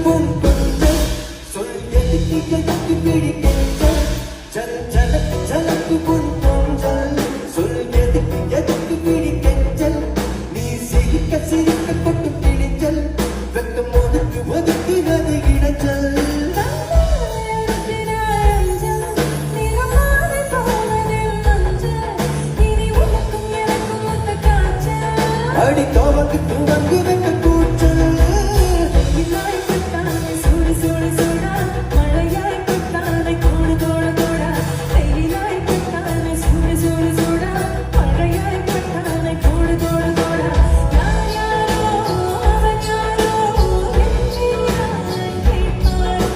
பொன் கொஞ்சம் சொல் எதுக்கு எதுக்கு பிடிக்கெஞ்சல் ஜல் ஜலக்கு ஜலக்கு பொன் கொஞ்சல் சொல் எதுக்கு எதுக்கு பிடிக்கெஞ்சல் நீ சிரிக்க சிரிக்க கொட்டு பிடிச்சல் வெக்கம் ஒதுக்கு ஒதுக்கு அது இடைச்சல் அடி தோவக்கு தூவங்கு வெக்க கூச்சல் சூடு சூடு சூடா மழையாய் கொட்டானை கோடு கோடு கோடா வெயிலாய் கொட்டானை சூடு சூடு சூடா மழையாய் கொட்டானை கோடு கோடு கோடா யாரோ அவன் யாரோ என்னை யாரை கேட்பாரோ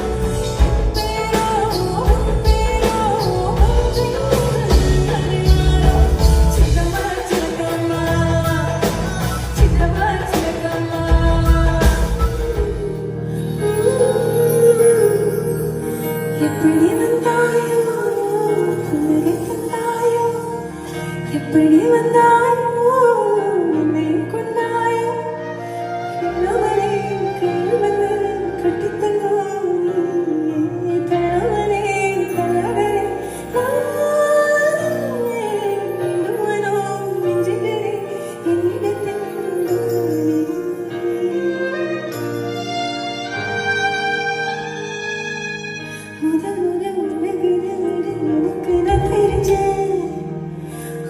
எப்படி வந்தாயோ புன்னகை தந்தாயோ எப்படி வந்தாயோ என்னை கொண்டாயோ என்னவளே கேள்வந்து கட்டித்தங்கோ கணவனே கலகரே மனோ நெஞ்சிலே என்னிடத்தில் முதல் முதல் உலகிலிருந்து எனக்கு நான் தெரிஞ்சேன்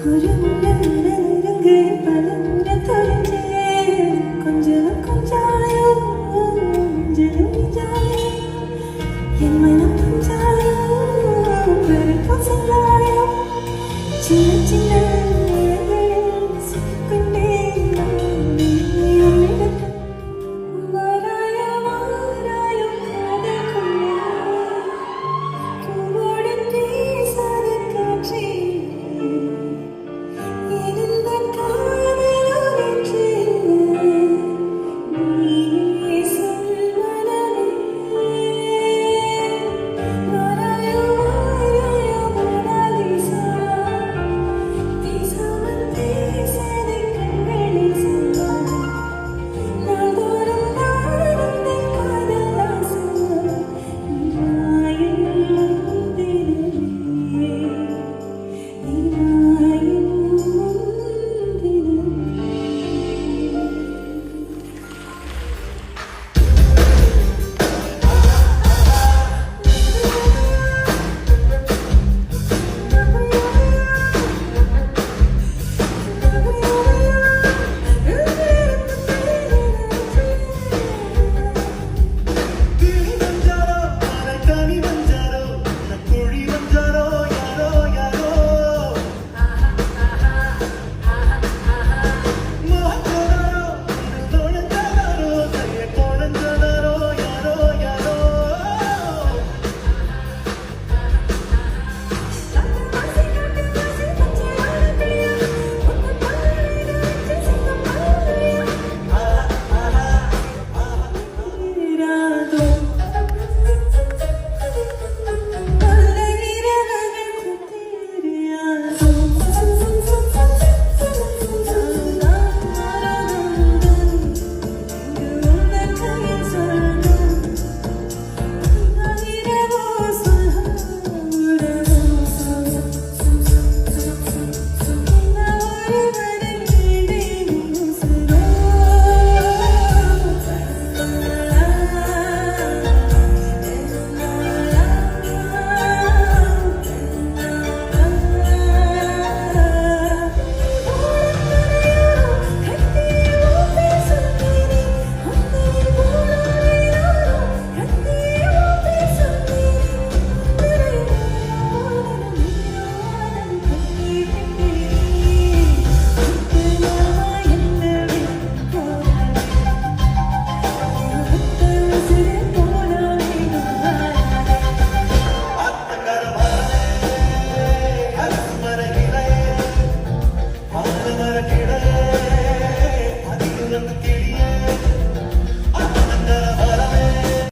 ஒரு முறை நெருங்கு பல முறை தெரிஞ்சேன் கொஞ்சம் கொஞ்சாயோ கொஞ்சம் கொஞ்சாயோ என் மனம் கொஞ்சாயோ வெறுக்கம் செல்லாயோ சின்ன சின்ன